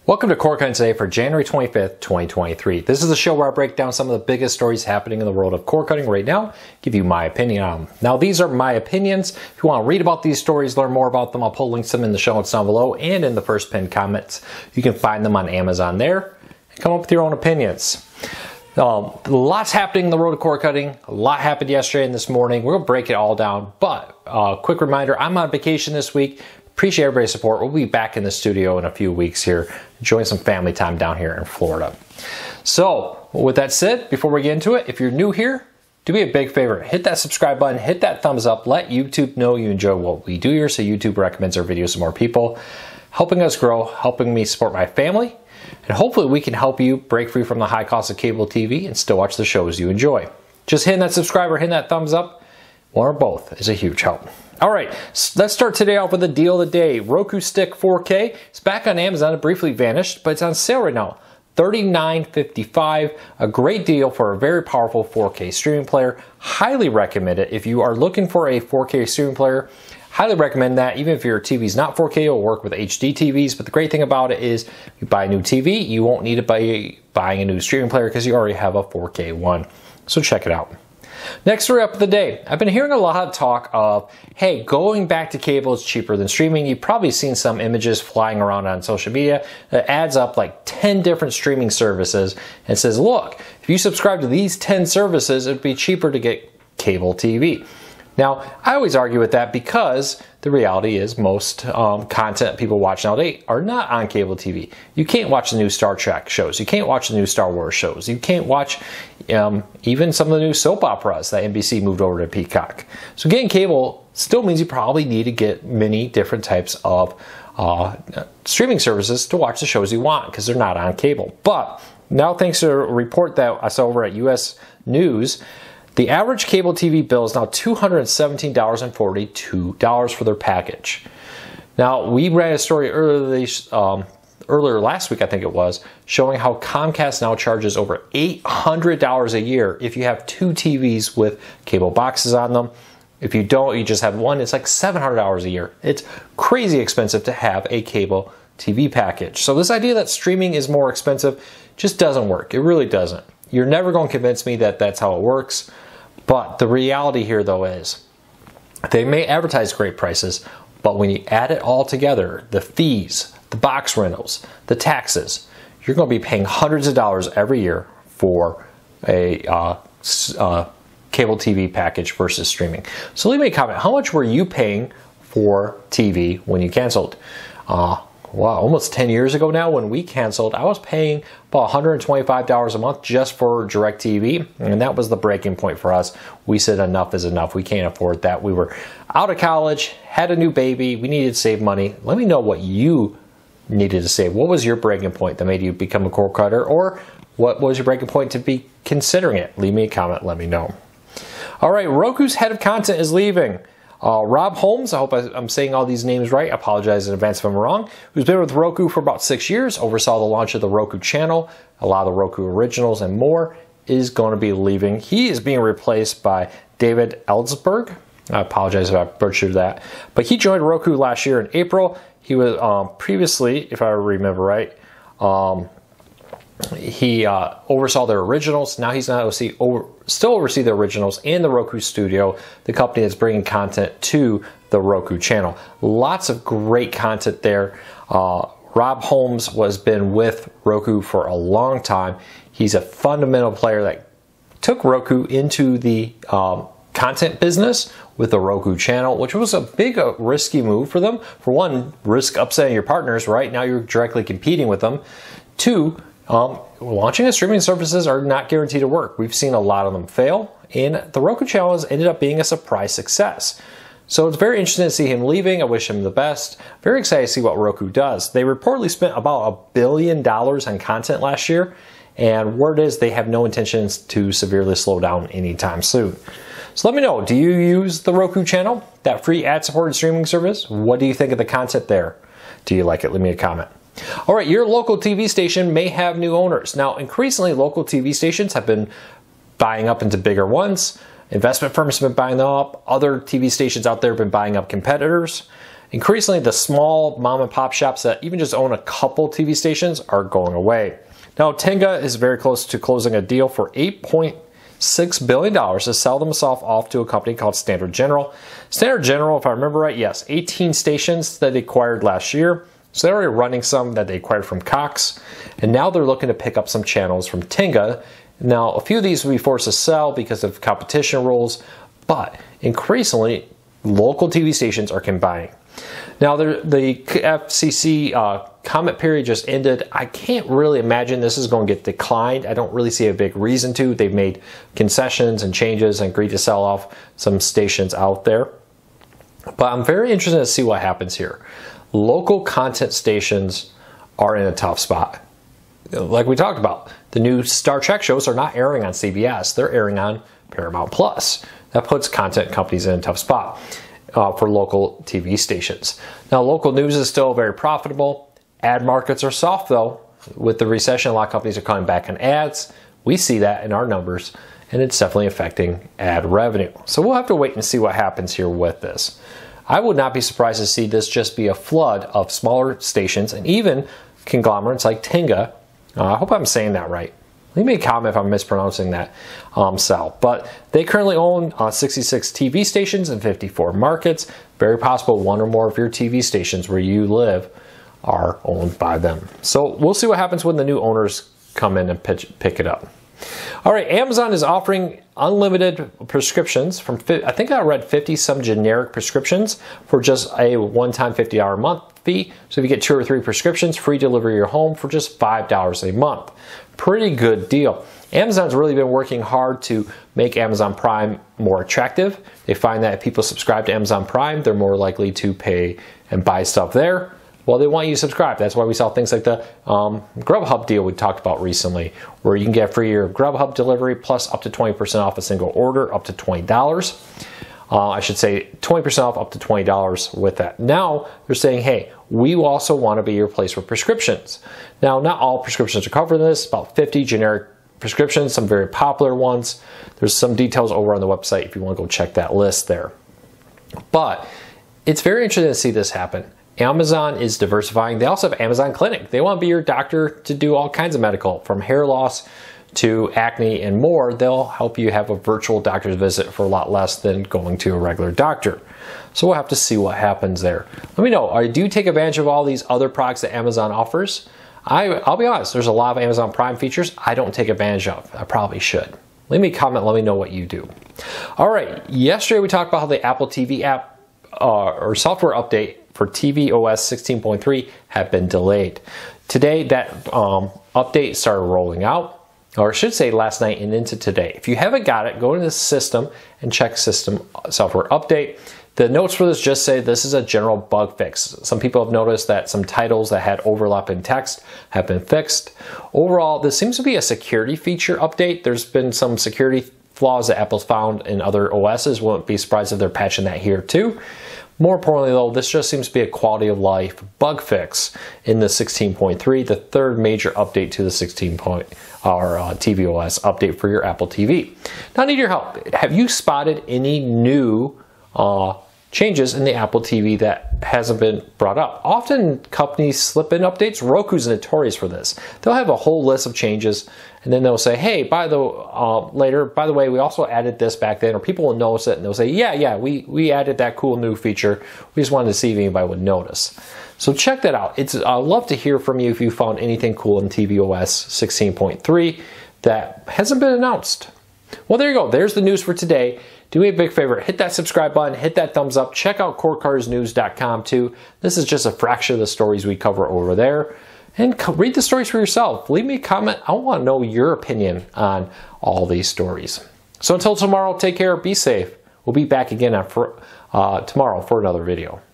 Welcome to Cord Cutting Today for January 25th, 2023. This is the show where I break down some of the biggest stories happening in the world of cord cutting right now, give you my opinion on them. Now, these are my opinions. If you want to read about these stories, learn more about them, I'll put links to them in the show notes down below and in the first pinned comments. You can find them on Amazon there and come up with your own opinions. Lots happening in the world of cord cutting. A lot happened yesterday and this morning. We'll break it all down, but quick reminder, I'm on vacation this week. Appreciate everybody's support. We'll be back in the studio in a few weeks here, enjoying some family time down here in Florida. So, with that said, before we get into it, if you're new here, do me a big favor. Hit that subscribe button, hit that thumbs up, let YouTube know you enjoy what we do here so YouTube recommends our videos to more people, helping us grow, helping me support my family, and hopefully we can help you break free from the high cost of cable TV and still watch the shows you enjoy. Just hitting that subscribe or hitting that thumbs up, one or both, is a huge help. All right, let's start today off with the deal of the day. Roku Stick 4K. It's back on Amazon. It briefly vanished, but it's on sale right now. $39.55. A great deal for a very powerful 4K streaming player. Highly recommend it. If you are looking for a 4K streaming player, highly recommend that. Even if your TV's not 4K, it'll work with HD TVs. But the great thing about it is you buy a new TV, you won't need to buy buying a new streaming player because you already have a 4K one. So check it out. Next story up of the day. I've been hearing a lot of talk of, hey, going back to cable is cheaper than streaming. You've probably seen some images flying around on social media that adds up like 10 different streaming services and says, look, if you subscribe to these 10 services, it'd be cheaper to get cable TV. Now, I always argue with that because the reality is most content people watch nowadays are not on cable TV. You can't watch the new Star Trek shows. You can't watch the new Star Wars shows. You can't watch even some of the new soap operas that NBC moved over to Peacock. So getting cable still means you probably need to get many different types of streaming services to watch the shows you want because they're not on cable. But now, thanks to a report that I saw over at US News, the average cable TV bill is now $217.42 for their package. Now, we read a story earlier last week, I think it was, showing how Comcast now charges over $800 a year if you have two TVs with cable boxes on them. If you don't, you just have one, it's like $700 a year. It's crazy expensive to have a cable TV package. So this idea that streaming is more expensive just doesn't work. It really doesn't. You're never going to convince me that that's how it works. But the reality here, though, is they may advertise great prices, but when you add it all together, the fees, the box rentals, the taxes, you're going to be paying hundreds of dollars every year for a cable TV package versus streaming. So leave me a comment. How much were you paying for TV when you canceled? Wow, almost 10 years ago now when we canceled, I was paying about $125 a month just for DirecTV, and that was the breaking point for us. We said enough is enough. We can't afford that. We were out of college, had a new baby, we needed to save money. Let me know what you needed to save. What was your breaking point that made you become a cord cutter, or what was your breaking point to be considering it? Leave me a comment, let me know. All right, Roku's head of content is leaving. Rob Holmes, I hope I'm saying all these names right, I apologize in advance if I'm wrong, who's been with Roku for about 6 years, oversaw the launch of the Roku channel, a lot of the Roku originals and more, is going to be leaving. He is being replaced by David Ellsberg. I apologize if I butchered that. But he joined Roku last year in April. He was previously, if I remember right, he oversaw their originals. Now he's not still oversee the originals and the Roku Studio, the company that's bringing content to the Roku channel. Lots of great content there. Rob Holmes has been with Roku for a long time. He's a fundamental player that took Roku into the content business with the Roku channel, which was a big risky move for them. For one, risk upsetting your partners, right? Now you're directly competing with them. Two, launching and streaming services are not guaranteed to work. We've seen a lot of them fail, and the Roku channel has ended up being a surprise success. So it's very interesting to see him leaving. I wish him the best. Very excited to see what Roku does. They reportedly spent about $1 billion on content last year, and word is they have no intentions to severely slow down anytime soon. So let me know, do you use the Roku channel, that free ad-supported streaming service? What do you think of the content there? Do you like it? Leave me a comment. All right, your local TV station may have new owners. Now, increasingly, local TV stations have been buying up into bigger ones. Investment firms have been buying them up. Other TV stations out there have been buying up competitors. Increasingly, the small mom and pop shops that even just own a couple TV stations are going away. Now, Tenga is very close to closing a deal for $8.6 billion to sell themselves off to a company called Standard General. Standard General, if I remember right, yes, 18 stations that they acquired last year. So they're already running some that they acquired from Cox, and now they're looking to pick up some channels from Tenga. Now, a few of these will be forced to sell because of competition rules, but increasingly, local TV stations are combining. Now, the FCC comment period just ended. I can't really imagine this is going to get declined. I don't really see a big reason to. They've made concessions and changes and agreed to sell off some stations out there. But I'm very interested to see what happens here. Local content stations are in a tough spot. Like we talked about, the new Star Trek shows are not airing on CBS. They're airing on Paramount Plus. That puts content companies in a tough spot for local TV stations. Now, local news is still very profitable. Ad markets are soft, though. With the recession, a lot of companies are cutting back on ads. We see that in our numbers, and it's definitely affecting ad revenue. So we'll have to wait and see what happens here with this. I would not be surprised to see this just be a flood of smaller stations and even conglomerates like Tenga. I hope I'm saying that right. Leave me a comment if I'm mispronouncing that, Sal. But they currently own 66 TV stations in 54 markets. Very possible one or more of your TV stations where you live are owned by them. So we'll see what happens when the new owners come in and pick it up. All right, Amazon is offering unlimited prescriptions from, I think I read 50 some generic prescriptions for just a one-time $50 a month fee. So if you get 2 or 3 prescriptions, free delivery to your home for just $5 a month. Pretty good deal. Amazon's really been working hard to make Amazon Prime more attractive. They find that if people subscribe to Amazon Prime, they're more likely to pay and buy stuff there. Well, they want you to subscribe. That's why we saw things like the Grubhub deal we talked about recently, where you can get free year of Grubhub delivery plus up to 20% off a single order, up to $20. I should say 20% off up to $20 with that. Now they're saying, hey, we also want to be your place for prescriptions. Now, not all prescriptions are covered in this, about 50 generic prescriptions, some very popular ones. There's some details over on the website if you want to go check that list there. But it's very interesting to see this happen. Amazon is diversifying. They also have Amazon Clinic. They want to be your doctor to do all kinds of medical, from hair loss to acne and more. They'll help you have a virtual doctor's visit for a lot less than going to a regular doctor. So we'll have to see what happens there. Let me know, do you take advantage of all these other products that Amazon offers? I'll be honest, there's a lot of Amazon Prime features I don't take advantage of. I probably should. Leave me a comment, let me know what you do. All right, yesterday we talked about how the Apple TV app or software update for tvOS 16.3 had been delayed. Today, that update started rolling out, or I should say last night and into today. If you haven't got it, go into the system and check system software update. The notes for this just say this is a general bug fix. Some people have noticed that some titles that had overlap in text have been fixed. Overall, this seems to be a security feature update. There's been some security flaws that Apple's found in other OSs. Wouldn't be surprised if they're patching that here too. More importantly though, this just seems to be a quality of life bug fix in the 16.3, the third major update to the tvOS update for your Apple TV. Now I need your help. Have you spotted any new changes in the Apple TV that hasn't been brought up? Often companies slip in updates. Roku's notorious for this. They'll have a whole list of changes and then they'll say, hey, by the way, we also added this back then, or people will notice it and they'll say, yeah, we added that cool new feature. We just wanted to see if anybody would notice. So check that out. I'd love to hear from you if you found anything cool in tvOS 16.3 that hasn't been announced. Well, there you go. There's the news for today. Do me a big favor, hit that subscribe button, hit that thumbs up, check out CoreCarsNews.com too. This is just a fraction of the stories we cover over there. And read the stories for yourself. Leave me a comment. I want to know your opinion on all these stories. So until tomorrow, take care, be safe. We'll be back again tomorrow for another video.